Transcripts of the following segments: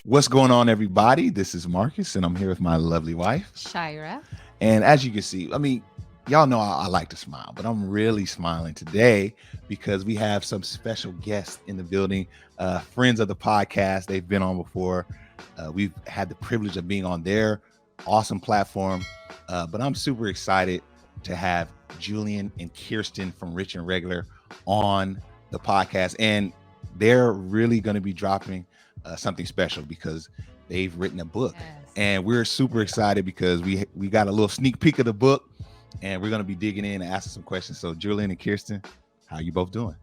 What's going on, everybody? This is Marcus, and I'm here with my lovely wife, Shira. And as you can see, y'all know I like to smile, but I'm really smiling today because we have some special guests in the building, friends of the podcast. They've been on before. We've had the privilege of being on their awesome platform, but I'm super excited to have Julian and Kirsten from Rich and Regular on the podcast, and they're really going to be dropping something special because they've written a book. Yes. And we're super excited because we got a little sneak peek of the book, and we're going to be digging in and asking some questions. So Julian and Kirsten, how you both doing?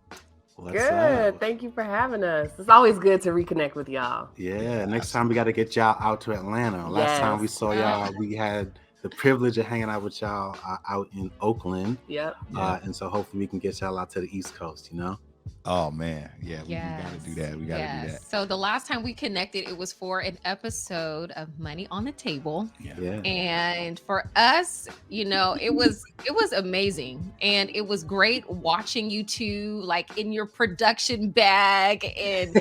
Good. Thank you for having us. It's always good to reconnect with y'all. Yeah, next time we got to get y'all out to Atlanta. Last time we saw y'all, we had the privilege of hanging out with y'all out in Oakland. Yep. And so hopefully we can get y'all out to the East Coast, Oh man, yeah, we gotta do that. We gotta do that. So the last time we connected, it was for an episode of Money on the Table. Yeah. And for us, it was amazing, and it was great watching you two like in your production bag and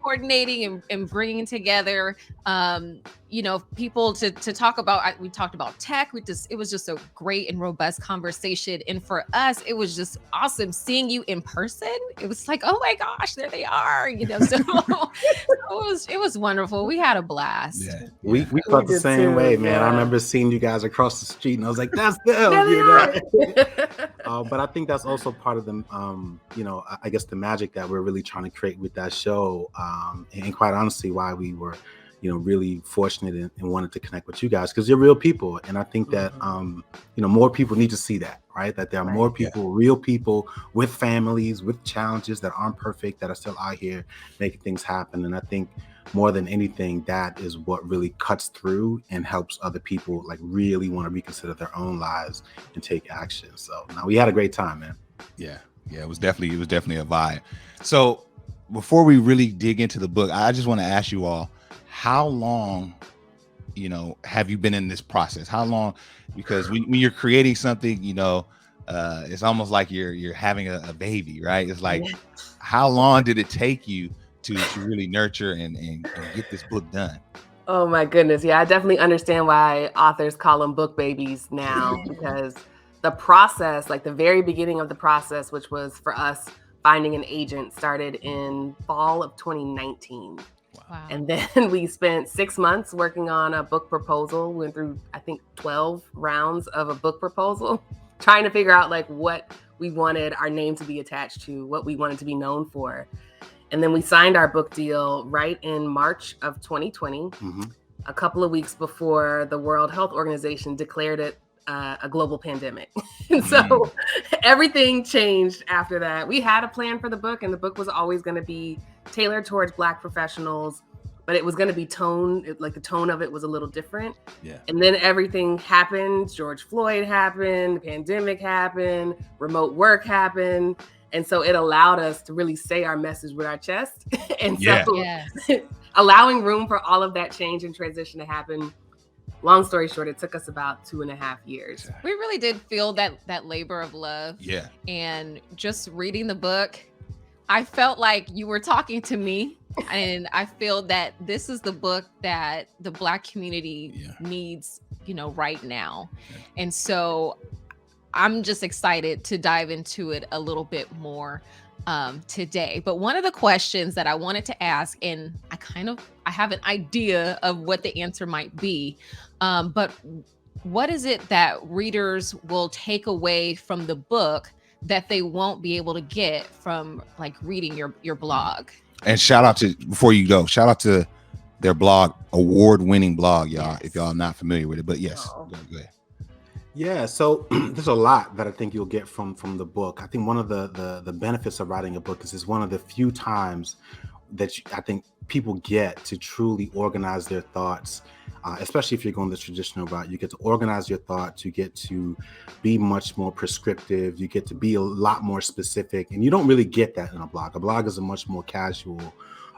coordinating and bringing together people to talk about. We talked about tech. It was just a great and robust conversation. And for us, it was just awesome seeing you in person. It was like, oh my gosh, there they are. So it was wonderful. We had a blast. Yeah. We felt the same way, man. Yeah. I remember seeing you guys across the street, and I was like, that's them. But I think that's also part of the, I guess the magic that we're really trying to create with that show. And quite honestly, why we were really fortunate and wanted to connect with you guys, because you're real people. And I think that, more people need to see that, right? That there are more people, real people with families, with challenges that aren't perfect, that are still out here making things happen. And I think more than anything, that is what really cuts through and helps other people like really want to reconsider their own lives and take action. So now we had a great time, man. Yeah. It was definitely a vibe. So before we really dig into the book, I just want to ask you all, how long, have you been in this process? How long? Because when you're creating something, it's almost like you're having a baby, right? It's like, how long did it take you to really nurture and get this book done? Oh my goodness. Yeah, I definitely understand why authors call them book babies now, because the process, like the very beginning of the process, which was for us finding an agent, started in fall of 2019. Wow. And then we spent 6 months working on a book proposal. We went through, I think, 12 rounds of a book proposal, trying to figure out like what we wanted our name to be attached to, what we wanted to be known for. And then we signed our book deal right in March of 2020, a couple of weeks before the World Health Organization declared it a global pandemic. And so everything changed after that. We had a plan for the book, and the book was always going to be tailored towards Black professionals, but it was going to be the tone of it was a little different. Yeah. And then everything happened. George Floyd happened, the pandemic happened, remote work happened. And so it allowed us to really say our message with our chest. And so allowing room for all of that change and transition to happen. Long story short, it took us about 2.5 years. We really did feel that labor of love. Yeah. And just reading the book, I felt like you were talking to me, and I feel that this is the book that the Black community needs, right now. And so I'm just excited to dive into it a little bit more today. But one of the questions that I wanted to ask, and I have an idea of what the answer might be, but what is it that readers will take away from the book that they won't be able to get from like reading your blog? And before you go, shout out to their blog, award-winning blog, y'all. If y'all are not familiar with it, but yes, go ahead. Yeah, so there's a lot that I think you'll get from the book. I think one of the benefits of writing a book is it's one of the few times that I think people get to truly organize their thoughts, especially if you're going the traditional route. You get to organize your thoughts, you get to be much more prescriptive, you get to be a lot more specific, and you don't really get that in a blog. A blog is a much more casual,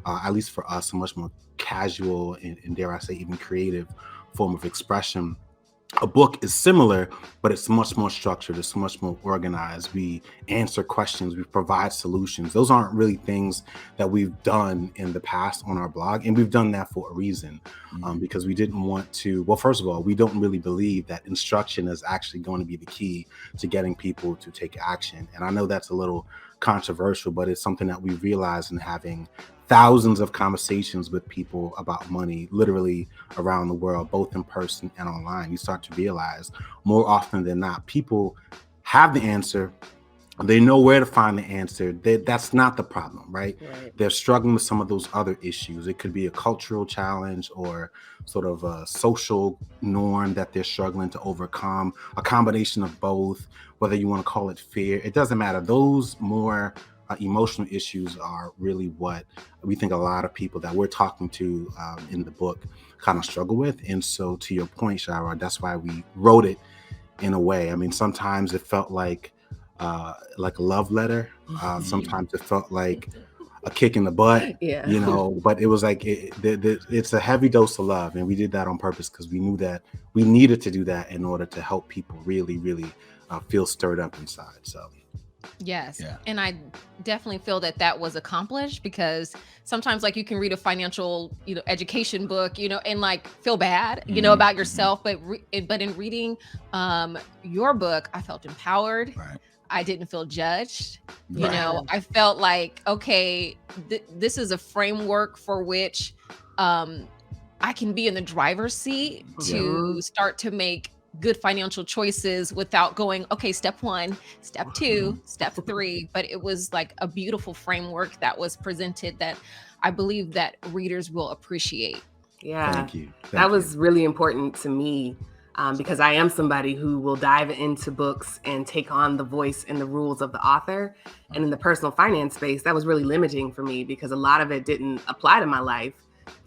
at least for us, a much more casual and dare I say even creative form of expression. a book is similar, but it's much more structured. It's much more organized. We answer questions. We provide solutions. Those aren't really things that we've done in the past on our blog. And we've done that for a reason, because we didn't want to, well, first of all, we don't really believe that instruction is actually going to be the key to getting people to take action. And I know that's a little controversial, but it's something that we realize in having thousands of conversations with people about money, literally around the world, both in person and online. You start to realize more often than not, people have the answer. They know where to find the answer. That's not the problem, right? They're struggling with some of those other issues. It could be a cultural challenge or sort of a social norm that they're struggling to overcome, a combination of both, whether you want to call it fear. It doesn't matter. Those more emotional issues are really what we think a lot of people that we're talking to in the book kind of struggle with. And so to your point, Shira, that's why we wrote it in a way. I mean, sometimes it felt like a love letter. Sometimes it felt like a kick in the butt, you know, but it was like, it's a heavy dose of love. And we did that on purpose because we knew that we needed to do that in order to help people really, really feel stirred up inside. So. Yes. Yeah. And I definitely feel that that was accomplished, because sometimes like you can read a financial, education book, and like feel bad, about yourself. But in reading your book, I felt empowered. Right. I didn't feel judged. I felt like, okay, this is a framework for which I can be in the driver's seat to start to make good financial choices without going, okay, step 1, step 2, step 3. But it was like a beautiful framework that was presented that I believe that readers will appreciate. Yeah. Thank you. That was really important to me, because I am somebody who will dive into books and take on the voice and the rules of the author. And in the personal finance space, that was really limiting for me because a lot of it didn't apply to my life.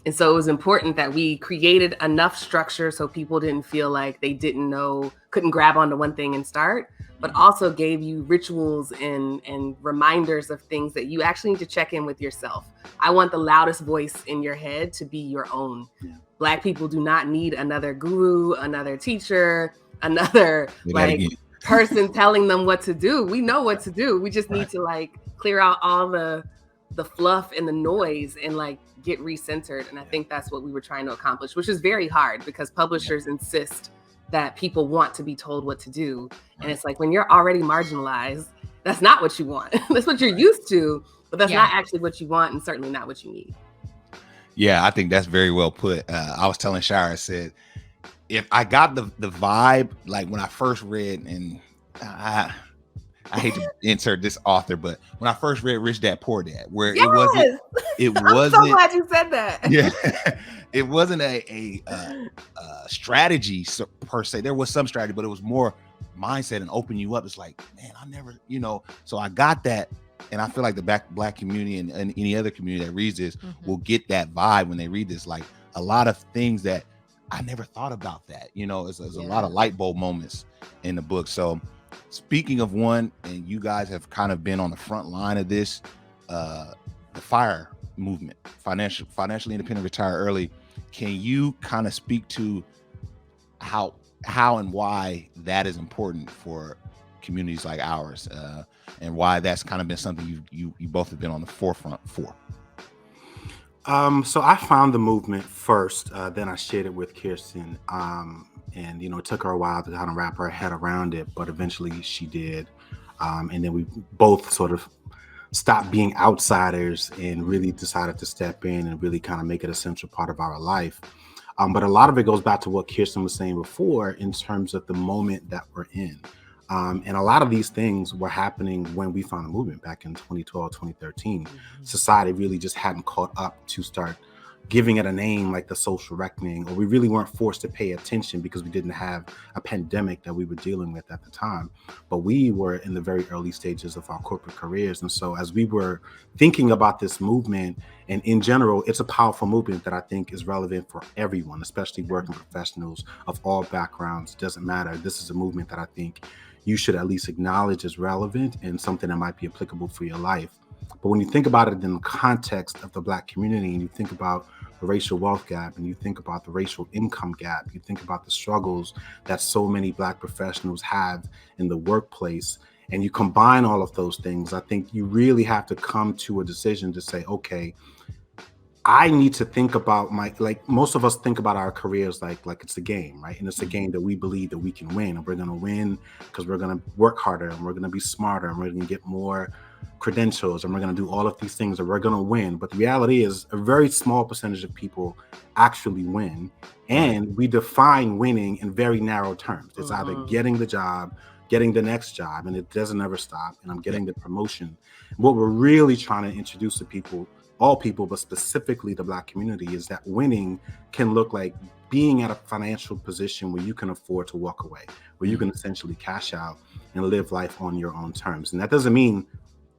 And so it was important that we created enough structure so people didn't feel like they didn't know, couldn't grab onto one thing and start, but also gave you rituals and reminders of things that you actually need to check in with yourself. I want the loudest voice in your head to be your own. Yeah. Black people do not need another guru, another teacher, another person telling them what to do. We know what to do. We just need to clear out all the fluff and the noise and get recentered. And I think that's what we were trying to accomplish, which is very hard because publishers insist that people want to be told what to do. And it's like, when you're already marginalized, that's not what you want. That's what you're used to, but that's not actually what you want and certainly not what you need. Yeah, I think that's very well put. I was telling Shira, I said, if I got the vibe, like when I first read, and I hate to insert this author, but when I first read Rich Dad Poor Dad, where it wasn't I'm so glad you said that. Yeah, it wasn't a strategy per se. There was some strategy, but it was more mindset and open you up. It's like, man, I never, so I got that. And I feel like the black community and any other community that reads this will get that vibe when they read this. Like a lot of things that I never thought about that, there's a lot of light bulb moments in the book. So speaking of one, and you guys have kind of been on the front line of this, the FIRE movement, financially independent, retire early. Can you kind of speak to how and why that is important for communities like ours, and why that's kind of been something you both have been on the forefront for? So I found the movement first, then I shared it with Kirsten, and it took her a while to kind of wrap her head around it, but eventually she did. And then we both sort of stopped being outsiders and really decided to step in and really kind of make it a central part of our life. But a lot of it goes back to what Kirsten was saying before in terms of the moment that we're in. And a lot of these things were happening when we found the movement back in 2012, 2013. Society really just hadn't caught up to start giving it a name like the social reckoning, or we really weren't forced to pay attention because we didn't have a pandemic that we were dealing with at the time. But we were in the very early stages of our corporate careers. And so as we were thinking about this movement, and in general, it's a powerful movement that I think is relevant for everyone, especially working professionals of all backgrounds. It doesn't matter. This is a movement that I think you should at least acknowledge as relevant and something that might be applicable for your life. But when you think about it in the context of the Black community, and you think about the racial wealth gap, and you think about the racial income gap, you think about the struggles that so many Black professionals have in the workplace, and you combine all of those things, I think you really have to come to a decision to say, okay, I need to think about like most of us think about our careers like it's a game, right? And it's a game that we believe that we can win, and we're going to win because we're going to work harder, and we're going to be smarter, and we're going to get more credentials, and we're going to do all of these things, and we're going to win. But the reality is a very small percentage of people actually win. And we define winning in very narrow terms. It's either getting the job, getting the next job, and it doesn't ever stop, and I'm getting the promotion. What we're really trying to introduce to people, all people, but specifically the Black community, is that winning can look like being at a financial position where you can afford to walk away, where you can essentially cash out and live life on your own terms. And that doesn't mean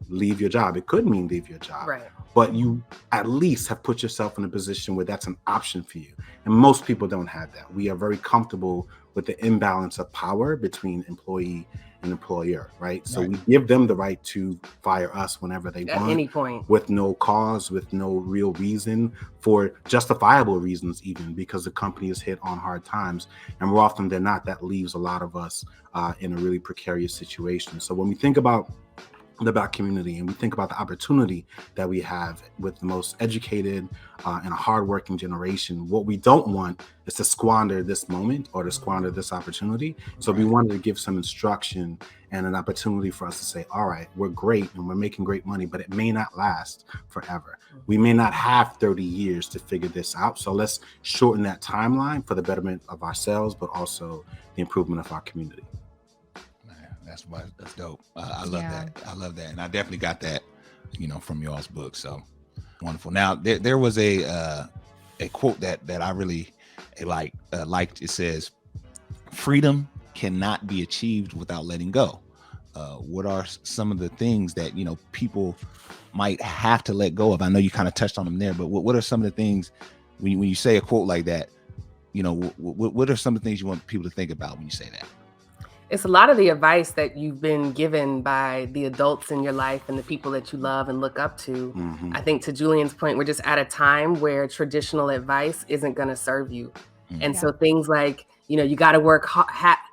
leave your job. It could mean leave your job, Right. but you at least have put yourself in a position where that's an option for you. And most people don't have that. We are very comfortable with the imbalance of power between employee and employer, right? So we give them the right to fire us whenever they want, At any point, with no cause, with no real reason, for justifiable reasons, even because the company is hit on hard times. And more often than not, that leaves a lot of us in a really precarious situation. So when we think about the Black community, and we think about the opportunity that we have with the most educated and a hardworking generation, what we don't want is to squander this moment or to squander this opportunity. So we wanted to give some instruction and an opportunity for us to say, all right, we're great and we're making great money, but it may not last forever. We may not have 30 years to figure this out. So let's shorten that timeline for the betterment of ourselves, but also the improvement of our community. That's dope. I love that. I love that. And I definitely got that, from y'all's book. So wonderful. Now there was a quote that I really liked. It says, "Freedom cannot be achieved without letting go." What are some of the things that, people might have to let go of? I know you kind of touched on them there, but what are some of the things when you say a quote like that, what are some of the things you want people to think about when you say that? It's a lot of the advice that you've been given by the adults in your life and the people that you love and look up to. I think, to Julian's point, we're just at a time where traditional advice isn't going to serve you. And so things like, you got to work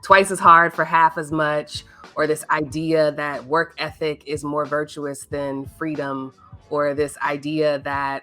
twice as hard for half as much, or this idea that work ethic is more virtuous than freedom, or this idea that,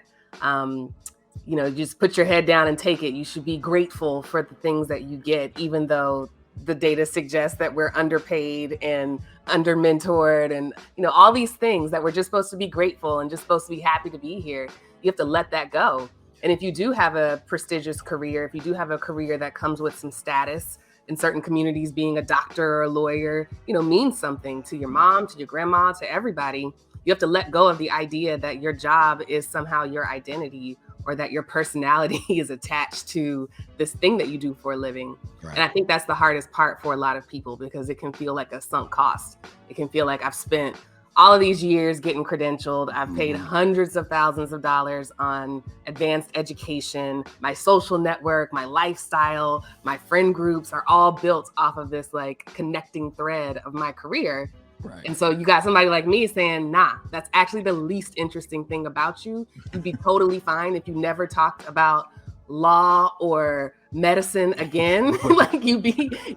just put your head down and take it. You should be grateful for the things that you get, even though the data suggests that we're underpaid and under mentored, and all these things that we're just supposed to be grateful and just supposed to be happy to be here. You have to let that go. And if you do have a prestigious career, if you do have a career that comes with some status, in certain communities, being a doctor or a lawyer, means something to your mom, to your grandma, to everybody. You have to let go of the idea that your job is somehow your identity, or that your personality is attached to this thing that you do for a living. Right. And I think that's the hardest part for a lot of people, because it can feel like a sunk cost. It can feel like I've spent all of these years getting credentialed. I've paid hundreds of thousands of dollars on advanced education. My social network, my lifestyle, my friend groups are all built off of this connecting thread of my career. Right. And so you got somebody like me saying, nah, that's actually the least interesting thing about you. You'd be totally fine if you never talked about law or medicine again. You'd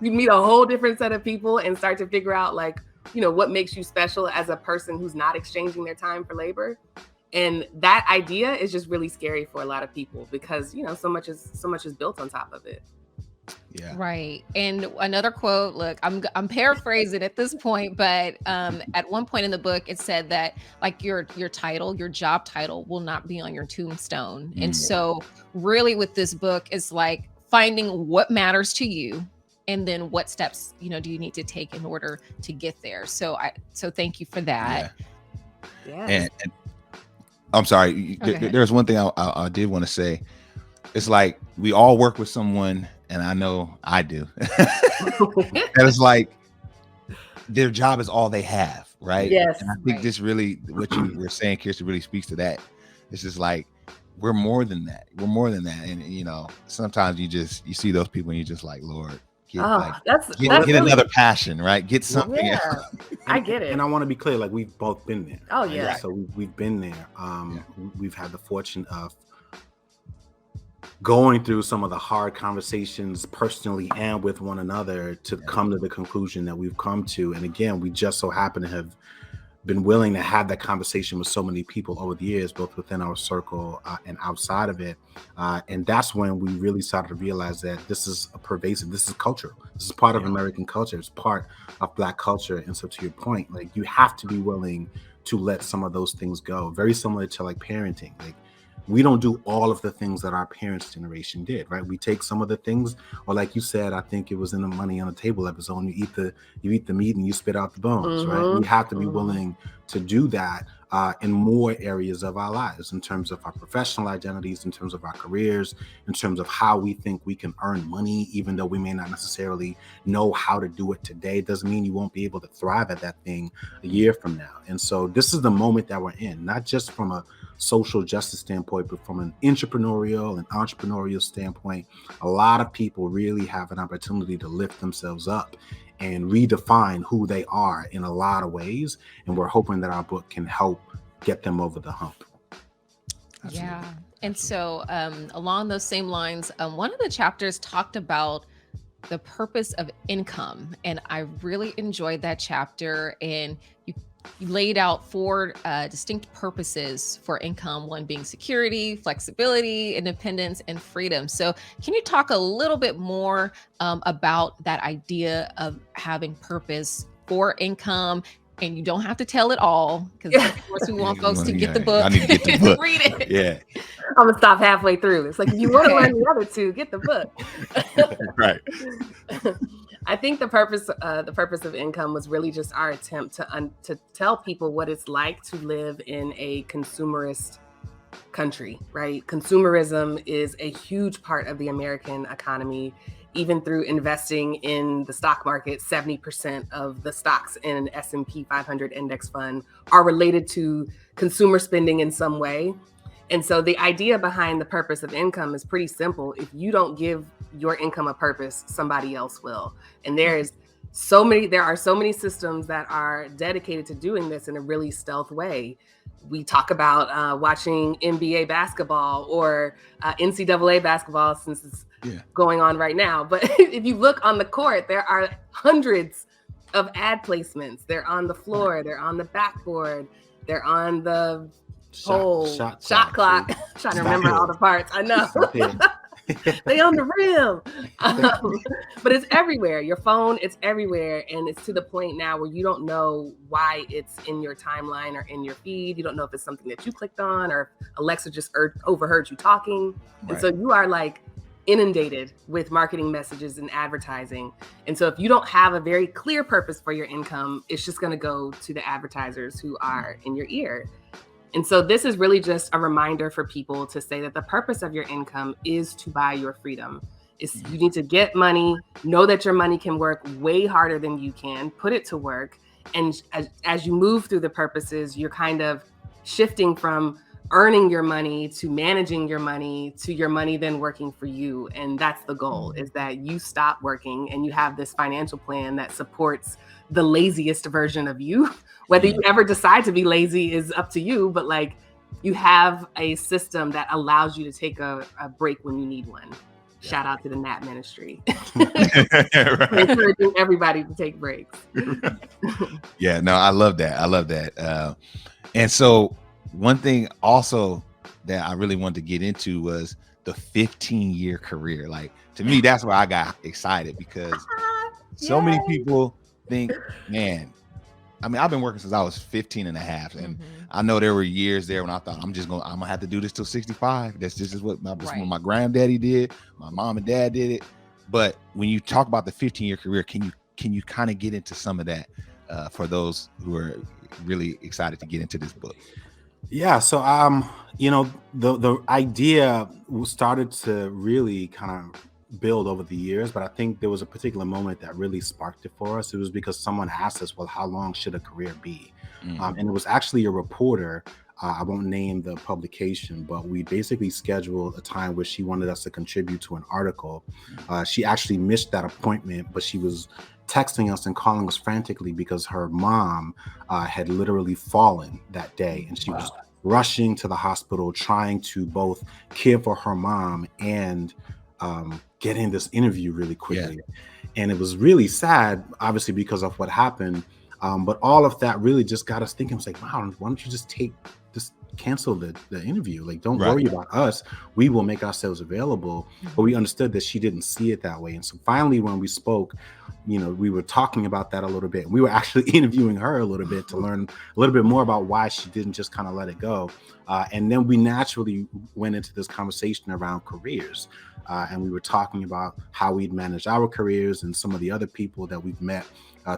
meet a whole different set of people and start to figure out what makes you special as a person who's not exchanging their time for labor. And that idea is just really scary for a lot of people, because so much is built on top of it. Yeah. Right. And another quote, look, I'm paraphrasing at this point, but at one point in the book, it said that your title, your job title will not be on your tombstone. And so really with this book, it's finding what matters to you, and then what steps, do you need to take in order to get there. So thank you for that. Yeah. And I'm sorry. There's one thing I did want to say. It's we all work with someone, and I know I do. And it's their job is all they have, right? Yes. And I think this really, what you were saying, Kirsten, really speaks to that. It's just we're more than that. We're more than that. And sometimes you see those people and you're just Lord, That's get another passion, right? Get something. Yeah, I get it. And I want to be clear, like we've both been there. Oh right? yeah. So we've been there. We've had the fortune of going through some of the hard conversations personally and with one another to come to the conclusion that we've come to. And again, we just so happen to have been willing to have that conversation with so many people over the years, both within our circle and outside of it. And that's when we really started to realize that this is this is culture. This is part of American culture. It's part of Black culture. And so to your point, like you have to be willing to let some of those things go. Very similar to like parenting. Like we don't do all of the things that our parents' generation did, right? We take some of the things, or like you said, I think it was in the Money on the Table episode, you eat the meat and you spit out the bones, right? We have to be willing to do that in more areas of our lives, in terms of our professional identities, in terms of our careers, in terms of how we think we can earn money, even though we may not necessarily know how to do it today. It doesn't mean you won't be able to thrive at that thing a year from now. And so this is the moment that we're in, not just from a social justice standpoint, but from an entrepreneurial standpoint. A lot of people really have an opportunity to lift themselves up and redefine who they are in a lot of ways. And we're hoping that our book can help get them over the hump. Absolutely. Yeah. And so along those same lines, one of the chapters talked about the purpose of income. And I really enjoyed that chapter. And you laid out 4 distinct purposes for income, one being security, flexibility, independence, and freedom. So can you talk a little bit more about that idea of having purpose for income? And you don't have to tell it all, because of course we want folks to get the book. I need to get the book. Read it. Yeah. I'm gonna stop halfway through. It's like, if you want to learn the other 2, get the book. Right. I think the purpose of income was really just our attempt to tell people what it's like to live in a consumerist country, right? Consumerism is a huge part of the American economy. Even through investing in the stock market, 70% of the stocks in an S&P 500 index fund are related to consumer spending in some way. And so the idea behind the purpose of income is pretty simple. If you don't give your income a purpose, somebody else will. And there are so many systems that are dedicated to doing this in a really stealth way. We talk about watching NBA basketball or NCAA basketball, since it's going on right now. But if you look on the court, there are hundreds of ad placements. They're on the floor, they're on the backboard, they're on the shot clock. Trying to remember all the parts. I know. They on the rim. But it's everywhere. Your phone, it's everywhere. And it's to the point now where you don't know why it's in your timeline or in your feed. You don't know if it's something that you clicked on or Alexa just overheard you talking. Right. And so you are like inundated with marketing messages and advertising. And so if you don't have a very clear purpose for your income, it's just going to go to the advertisers who are in your ear. And so this is really just a reminder for people to say that the purpose of your income is to buy your freedom. You need to get money, know that your money can work way harder than you can, put it to work. And as you move through the purposes, you're kind of shifting from earning your money to managing your money to your money then working for you. And that's the goal, is that you stop working and you have this financial plan that supports the laziest version of you. Whether you ever decide to be lazy is up to you, but like, you have a system that allows you to take a break when you need one. Shout out to the NAP ministry. Encouraging everybody to take breaks. Yeah, no, I love that. And so one thing also that I really wanted to get into was the 15-year career. Like, to me, that's where I got excited, because so many people think, man, I mean, I've been working since I was 15 and a half. And I know there were years there when I thought, I'm gonna have to do this till 65. This is what my granddaddy did. My mom and dad did it. But when you talk about the 15-year career, can you kind of get into some of that for those who are really excited to get into this book? Yeah. So, the idea started to really kind of build over the years, but I think there was a particular moment that really sparked it for us. It was because someone asked us, well, how long should a career be? And it was actually a reporter. I won't name the publication, but we basically scheduled a time where she wanted us to contribute to an article. She actually missed that appointment, but she was texting us and calling us frantically because her mom had literally fallen that day, and she was rushing to the hospital trying to both care for her mom and get in this interview really quickly. And it was really sad, obviously, because of what happened. But all of that really just got us thinking. It was like, wow, why don't you just cancel the interview? Like, don't worry about us. We will make ourselves available. But we understood that she didn't see it that way. And so finally, when we spoke, we were talking about that a little bit. We were actually interviewing her a little bit to learn a little bit more about why she didn't just kind of let it go. And then we naturally went into this conversation around careers. And we were talking about how we'd managed our careers and some of the other people that we've met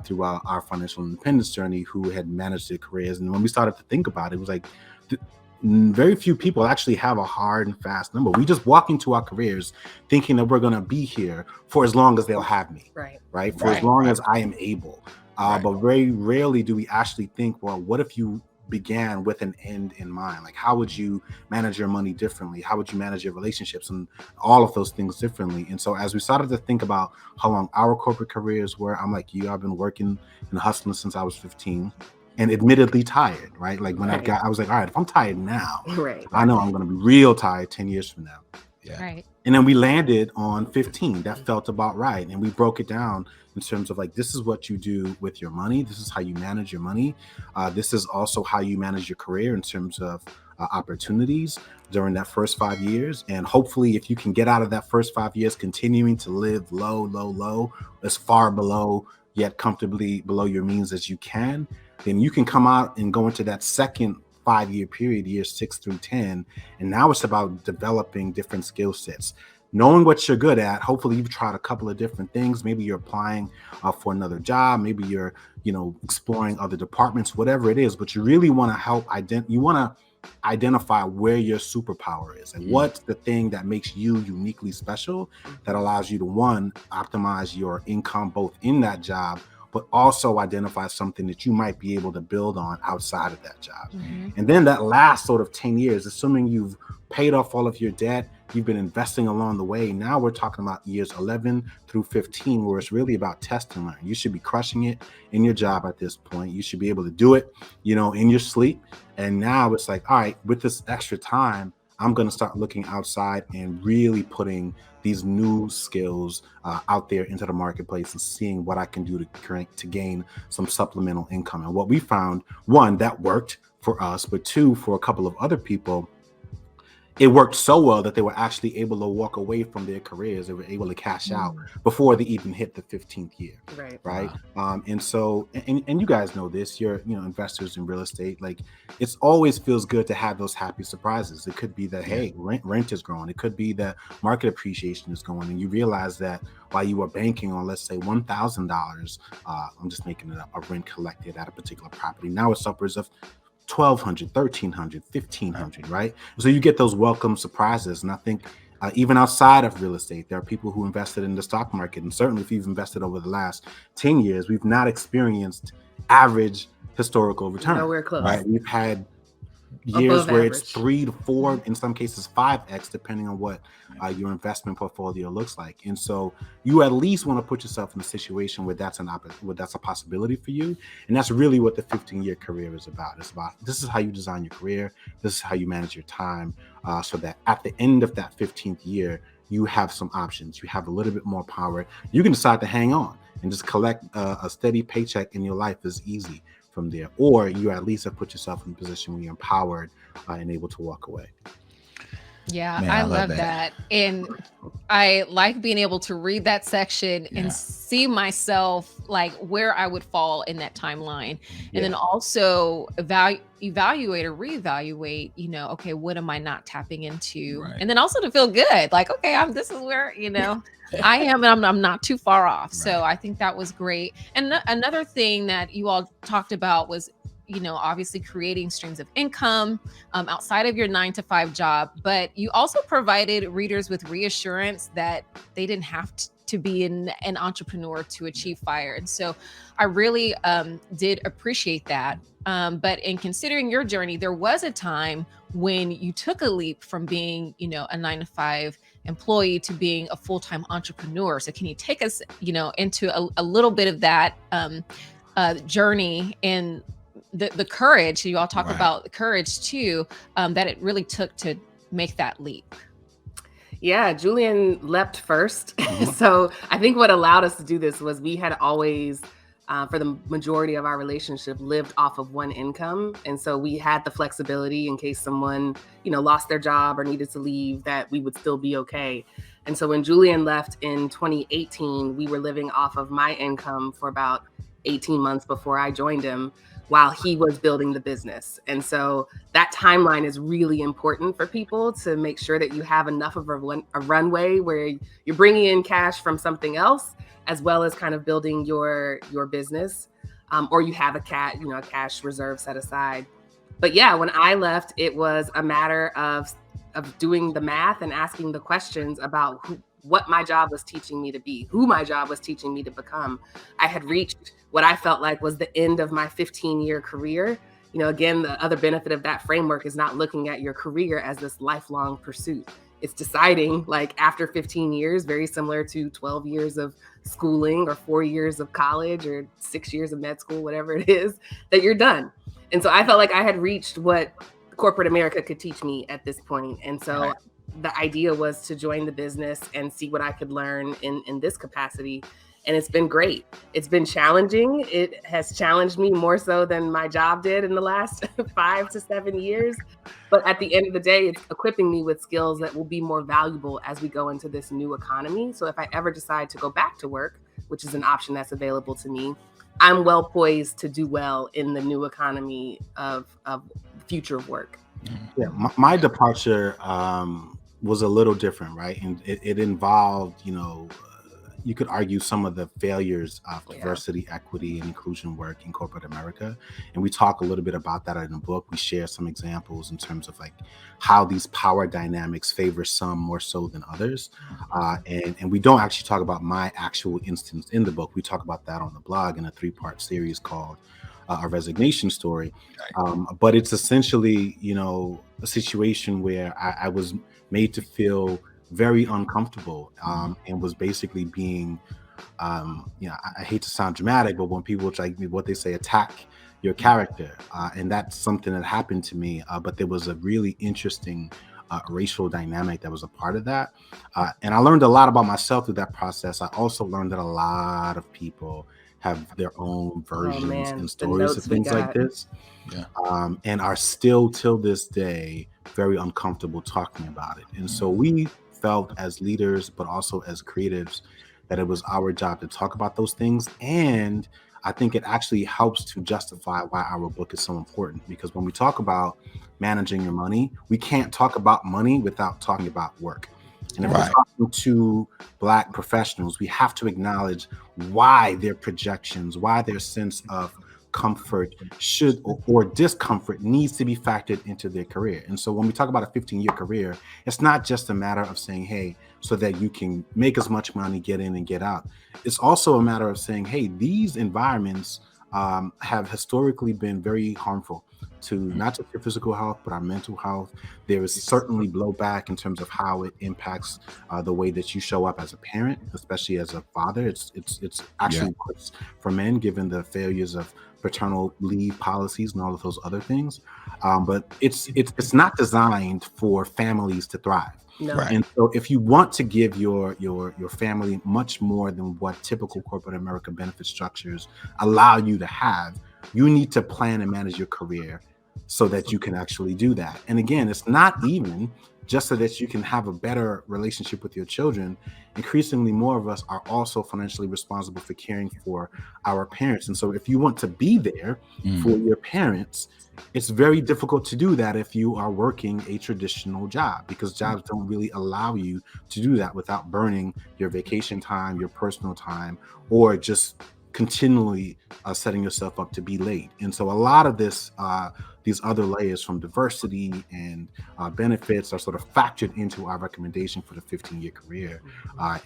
through our financial independence journey who had managed their careers. And when we started to think about it, it was like, very few people actually have a hard and fast number. We just walk into our careers thinking that we're going to be here for as long as they'll have me, right? For as long as I am able. But very rarely do we actually think, well, what if you began with an end in mind? Like, how would you manage your money differently? How would you manage your relationships and all of those things differently? And so as we started to think about how long our corporate careers were, I'm like you, I've been working and hustling since I was 15. And admittedly tired, right? Like when I was like, all right, if I'm tired now, I know I'm going to be real tired 10 years from now. And then we landed on 15. That felt about right. And we broke it down in terms of like, this is what you do with your money. This is how you manage your money. This is also how you manage your career in terms of opportunities during that first 5 years. And hopefully if you can get out of that first 5 years, continuing to live low, as far below, yet comfortably below your means as you can, then you can come out and go into that second 5-year period, years 6 through 10. And now it's about developing different skill sets, knowing what you're good at. Hopefully you've tried a couple of different things. Maybe you're applying for another job. Maybe you're, exploring other departments, whatever it is, but you really want to help identify where your superpower is and what's the thing that makes you uniquely special that allows you to, one, optimize your income both in that job, but also identify something that you might be able to build on outside of that job. And then that last sort of 10 years, assuming you've paid off all of your debt, you've been investing along the way. Now we're talking about years 11 through 15, where it's really about test and learn. You should be crushing it in your job at this point. You should be able to do it, in your sleep. And now it's like, all right, with this extra time, I'm going to start looking outside and really putting these new skills out there into the marketplace and seeing what I can do to gain some supplemental income. And what we found, one, that worked for us, but two, for a couple of other people, it worked so well that they were actually able to walk away from their careers. They were able to cash out before they even hit the 15th year. Right. And so, and you guys know this, you're, investors in real estate, like it's always feels good to have those happy surprises. It could be that, hey, rent is growing. It could be that market appreciation is going, and you realize that while you were banking on, let's say $1,000, I'm just making it up, a rent collected at a particular property. Now it's upwards of $1,200, $1,300, $1,500, right? So you get those welcome surprises. And I think even outside of real estate, there are people who invested in the stock market. And certainly if you've invested over the last 10 years, we've not experienced average historical return. Nowhere close. Right? We've had years where it's 3 to 4, in some cases 5x, depending on what your investment portfolio looks like. And so you at least want to put yourself in a situation where that's a possibility for you. And that's really what the 15-year career is about. It's about, this is how you design your career. This is how you manage your time, so that at the end of that 15th year, you have some options. You have a little bit more power. You can decide to hang on and just collect a steady paycheck, and your life is easy from there, or you at least have put yourself in a position where you're empowered and able to walk away. Yeah, man, I love that. And I like being able to read that section and see myself like where I would fall in that timeline. And then also evaluate or reevaluate, okay, what am I not tapping into? Right. And then also to feel good, like, okay, this is where, I am, and I'm not too far off. Right. So I think that was great. And another thing that you all talked about was obviously creating streams of income outside of your 9-to-5 job, but you also provided readers with reassurance that they didn't have to be an entrepreneur to achieve FIRE. And so I really did appreciate that. But in considering your journey, there was a time when you took a leap from being, a 9-to-5 employee to being a full-time entrepreneur. So can you take us, into a little bit of that journey and the courage? You all talk about the courage too, that it really took to make that leap. Yeah, Julian leapt first. So I think what allowed us to do this was we had always, for the majority of our relationship, lived off of one income. And so we had the flexibility in case someone, lost their job or needed to leave, that we would still be okay. And so when Julian left in 2018, we were living off of my income for about 18 months before I joined him, while he was building the business. And so that timeline is really important for people, to make sure that you have enough of a runway where you're bringing in cash from something else, as well as kind of building your business, or you have a cash reserve set aside. But yeah, when I left, it was a matter of doing the math and asking the questions about what my job was teaching me to be, who my job was teaching me to become. I had reached what I felt like was the end of my 15-year career. Again, the other benefit of that framework is not looking at your career as this lifelong pursuit. It's deciding, like, after 15 years, very similar to 12 years of schooling or 4 years of college or 6 years of med school, whatever it is, that you're done. And so I felt like I had reached what corporate America could teach me at this point. And so the idea was to join the business and see what I could learn in this capacity. And it's been great. It's been challenging. It has challenged me more so than my job did in the last 5 to 7 years. But at the end of the day, it's equipping me with skills that will be more valuable as we go into this new economy. So if I ever decide to go back to work, which is an option that's available to me, I'm well poised to do well in the new economy of future of work. Yeah, my departure was a little different, right? And it involved, you could argue some of the failures of diversity, equity, and inclusion work in corporate America. And we talk a little bit about that in the book. We share some examples in terms of like how these power dynamics favor some more so than others. And we don't actually talk about my actual instance in the book. We talk about that on the blog in a 3-part series called A Resignation Story. But it's essentially, a situation where I was made to feel very uncomfortable, and was basically being, I hate to sound dramatic, but when people, like what they say, attack your character, and that's something that happened to me. But there was a really interesting racial dynamic that was a part of that, and I learned a lot about myself through that process. I also learned that a lot of people have their own versions and stories of things like this, and are still till this day very uncomfortable talking about it. And so we felt as leaders, but also as creatives, that it was our job to talk about those things. And I think it actually helps to justify why our book is so important, because when we talk about managing your money, we can't talk about money without talking about work. And if we're talking to Black professionals, we have to acknowledge why their projections, why their sense of comfort should or discomfort needs to be factored into their career. And so when we talk about a 15-year career, it's not just a matter of saying, hey, so that you can make as much money, get in and get out. It's also a matter of saying, hey, these environments have historically been very harmful to not just your physical health, but our mental health. There is certainly blowback in terms of how it impacts the way that you show up as a parent, especially as a father. It's actually worse for men, given the failures of paternal leave policies and all of those other things. But it's not designed for families to thrive. No. And so if you want to give your family much more than what typical corporate America benefit structures allow you to have, you need to plan and manage your career so that you can actually do that. And again, it's not even just so that you can have a better relationship with your children. Increasingly more of us are also financially responsible for caring for our parents. And so if you want to be there for your parents, it's very difficult to do that if you are working a traditional job, because jobs don't really allow you to do that without burning your vacation time, your personal time, or just continually setting yourself up to be late. And so a lot of this, these other layers from diversity and benefits are sort of factored into our recommendation for the 15-year career.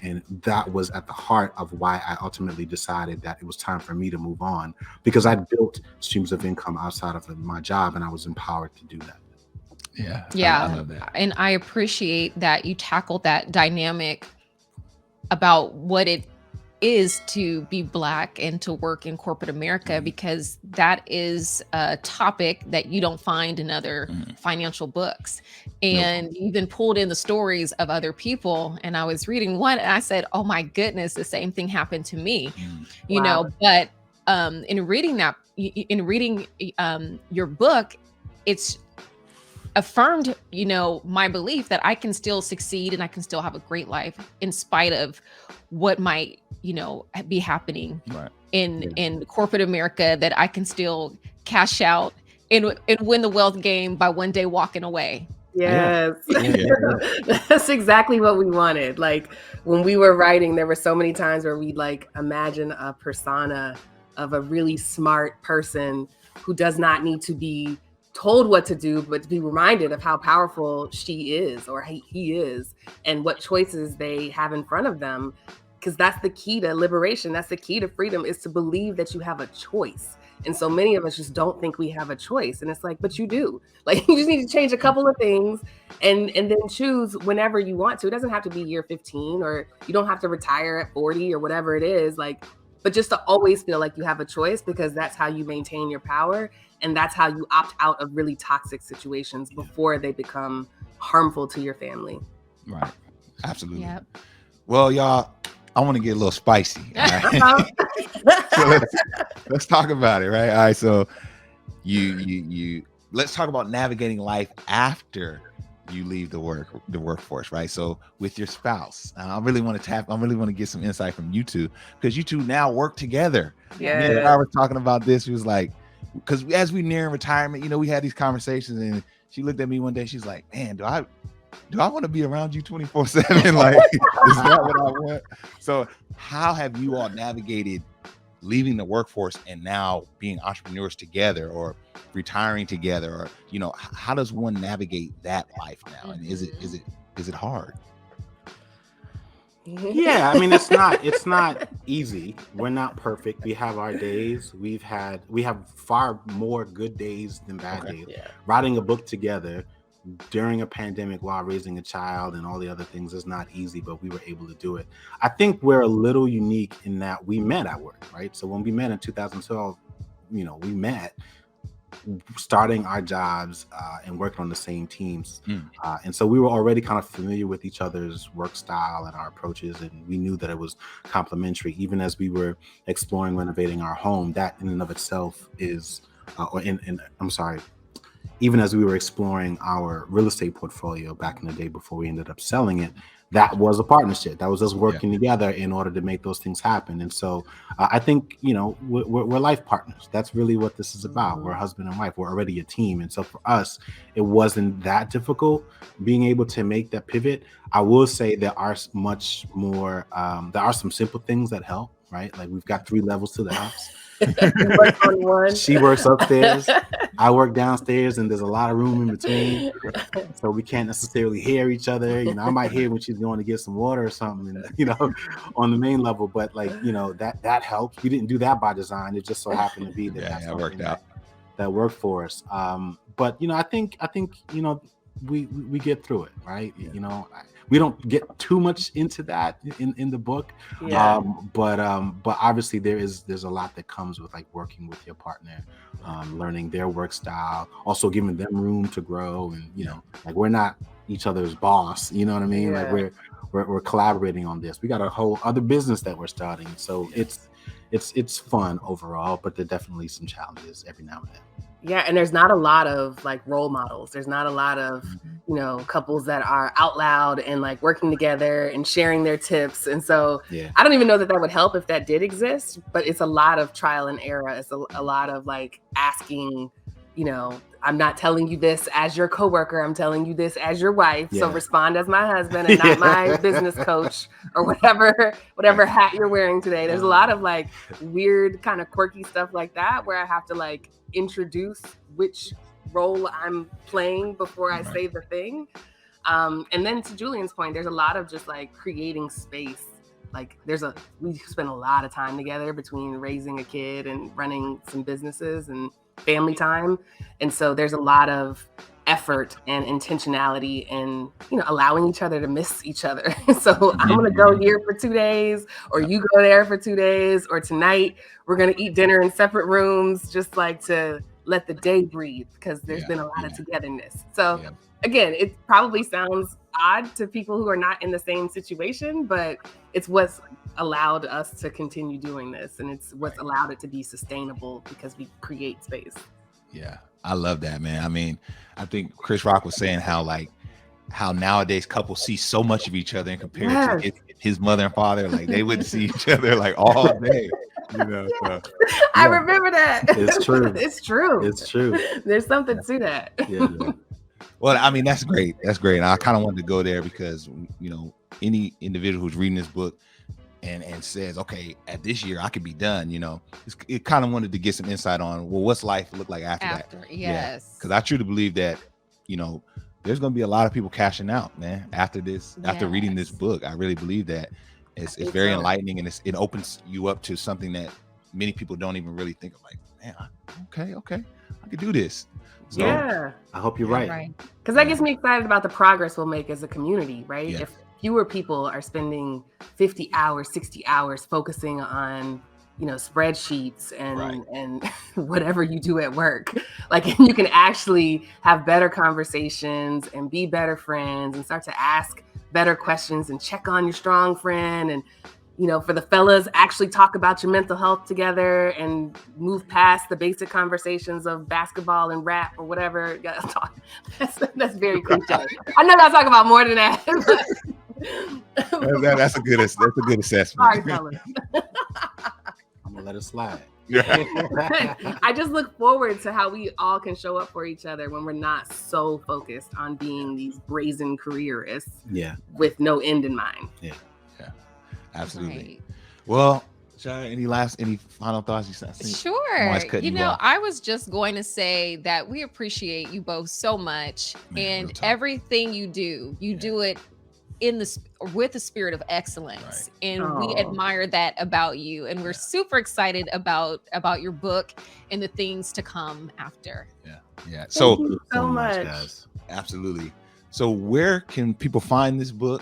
And that was at the heart of why I ultimately decided that it was time for me to move on, because I built streams of income outside of my job and I was empowered to do that. Yeah. I love that. And I appreciate that you tackled that dynamic about what it is to be Black and to work in corporate America, because that is a topic that you don't find in other financial books. And you even pulled in the stories of other people. And I was reading one and I said, oh my goodness, the same thing happened to me, you know, but in reading your book, it's affirmed, you know, my belief that I can still succeed and I can still have a great life in spite of what might, you know, be happening in corporate America, that I can still cash out and win the wealth game by one day walking away. Yes. That's exactly what we wanted. Like when we were writing, there were so many times where we'd like imagine a persona of a really smart person who does not need to be told what to do, but to be reminded of how powerful she is or he is and what choices they have in front of them. Because that's the key to liberation. That's the key to freedom, is to believe that you have a choice. And so many of us just don't think we have a choice. And it's like, but you do. Like, you just need to change a couple of things and then choose whenever you want to. It doesn't have to be year 15, or you don't have to retire at 40 or whatever it is. Like, but just to always feel like you have a choice, because that's how you maintain your power. And that's how you opt out of really toxic situations before they become harmful to your family. Right. Absolutely. Yep. Well, y'all, I want to get a little spicy. All right? So let's talk about it, right? All right. So you let's talk about navigating life after you leave the workforce, right? So with your spouse, I really want to get some insight from you two, because you two now work together. Yeah. I was talking about this. It was like, because as we near retirement, you know, we had these conversations, and she looked at me one day. She's like, man, do I want to be around you 24/7? Like, is that what I want? So how have you all navigated leaving the workforce and now being entrepreneurs together, or retiring together, or, you know, how does one navigate that life now? And is it hard? Yeah, I mean, it's not easy. We're not perfect. We have our days. We have far more good days than bad days. Yeah. Writing a book together during a pandemic while raising a child and all the other things is not easy, but we were able to do it. I think we're a little unique in that we met at work, right? So when we met in 2012, you know, we met starting our jobs and working on the same teams. And so we were already kind of familiar with each other's work style and our approaches, and we knew that it was complementary. Even as we were exploring renovating our home, that in and of itself is, even as we were exploring our real estate portfolio back in the day before we ended up selling it, that was a partnership. That was us working together in order to make those things happen. And so I think, you know, we're life partners. That's really what this is about. We're husband and wife. We're already a team. And so for us, it wasn't that difficult being able to make that pivot. I will say there are much more, there are some simple things that help, right? Like we've got 3 levels to the house. She works upstairs, I work downstairs, and there's a lot of room in between, so we can't necessarily hear each other. You know, I might hear when she's going to get some water or something, and, you know, on the main level. But like, you know, that helps. We didn't do that by design. It just so happened to be that that worked out. That worked for us. But you know, I think you know, we get through it, right? You know, we don't get too much into that in the book, but obviously there's a lot that comes with like working with your partner, learning their work style, also giving them room to grow, and you know, like we're not each other's boss, you know what I mean? Like we're collaborating on this. We got a whole other business that we're starting, so it's fun overall, but there are definitely some challenges every now and then. Yeah, and there's not a lot of like role models. There's not a lot of, you know, couples that are out loud and like working together and sharing their tips. And so I don't even know that would help if that did exist, but it's a lot of trial and error. It's a lot of like asking you know, I'm not telling you this as your coworker. I'm telling you this as your wife. So respond as my husband and not my business coach or whatever hat you're wearing today. There's a lot of like weird kind of quirky stuff like that where I have to like introduce which role I'm playing before I say the thing. And then to Julian's point, there's a lot of just like creating space. Like we spend a lot of time together between raising a kid and running some businesses and family time. And so there's a lot of effort and intentionality and, you know, allowing each other to miss each other. So I'm going to go here for 2 days, or you go there for 2 days, or tonight we're going to eat dinner in separate rooms, just like to let the day breathe, because there's been a lot of togetherness. So again, it probably sounds odd to people who are not in the same situation, but it's what's allowed us to continue doing this, and it's what's allowed it to be sustainable because we create space. Yeah, I love that, man. I mean, I think Chris Rock was saying how nowadays couples see so much of each other and compared to his mother and father, like they wouldn't see each other like all day. You know, so, I remember that. It's true. It's true. It's true. There's something to that. Yeah. Well, I mean, that's great. That's great. And I kind of wanted to go there because, you know, any individual who's reading this book and says, okay, at this year I could be done, you know, it kind of wanted to get some insight on, well, what's life look like after that? Yes. Because I truly believe that, you know, there's going to be a lot of people cashing out, man, after reading this book. I really believe that it's very enlightening, and it opens you up to something that many people don't even really think of, like, man, okay, I could do this. So, yeah. I hope you're right. Because that gets me excited about the progress we'll make as a community, right? Yeah. If fewer people are spending 50 hours, 60 hours focusing on, you know, spreadsheets and whatever you do at work, like you can actually have better conversations and be better friends and start to ask better questions and check on your strong friend, and, you know, for the fellas, actually talk about your mental health together and move past the basic conversations of basketball and rap or whatever. That's very cliche. I know I talk about more than that. that's a good assessment. Sorry, fellas. I'm gonna let it slide. I just look forward to how we all can show up for each other when we're not so focused on being these brazen careerists with no end in mind. Yeah. Absolutely. Right. Well, Shai, any final thoughts? Sure. You know, I was just going to say that we appreciate you both so much, and everything you do it with the spirit of excellence, and we admire that about you, and we're super excited about your book and the things to come after. Yeah. So thank you so much, guys. Absolutely. So where can people find this book?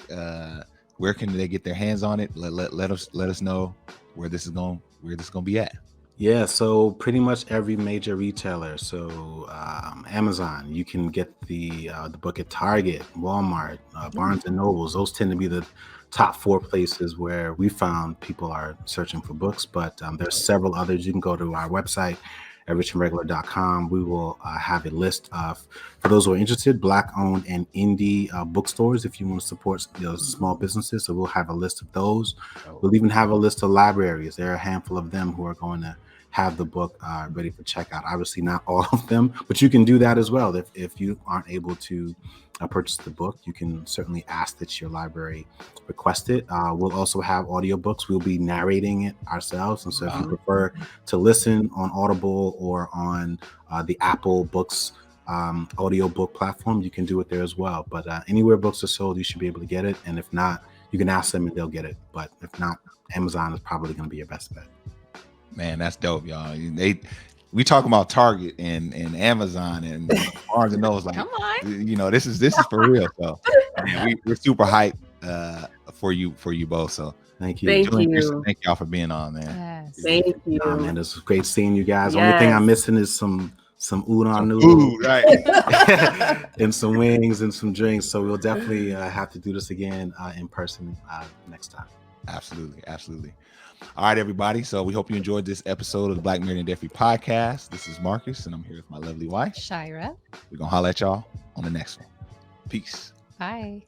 Where can they get their hands on it? Let us know where this is going to be at. Yeah, so pretty much every major retailer. So Amazon, you can get the book at Target, Walmart, Barnes and Nobles. Those tend to be the top 4 places where we found people are searching for books. But there's several others. You can go to our website, richandregular.com. We will have a list of, for those who are interested, Black-owned and indie bookstores if you want to support small businesses. So we'll have a list of those. We'll even have a list of libraries. There are a handful of them who are going to have the book ready for checkout. Obviously not all of them, but you can do that as well. If you aren't able to purchase the book, you can certainly ask that your library request it. We'll also have audiobooks. We'll be narrating it ourselves. And so if you prefer to listen on Audible or on the Apple Books audiobook platform, you can do it there as well. But anywhere books are sold, you should be able to get it. And if not, you can ask them and they'll get it. But if not, Amazon is probably going to be your best bet. Man, that's dope, y'all. We talk about Target and Amazon and Barnes and Noble. Like, come on, you know, this is for real. So man, we're super hyped for you both. So thank you. Thank y'all for being on, man. Yes. Thank you. Man, it's great seeing you guys. Yes. Only thing I'm missing is some udon noodles, food, right? And some wings and some drinks. So we'll definitely have to do this again in person next time. Absolutely. All right, everybody. So we hope you enjoyed this episode of the Black Married and Debt Free Podcast. This is Marcus, and I'm here with my lovely wife, Shira. We're going to holler at y'all on the next one. Peace. Bye.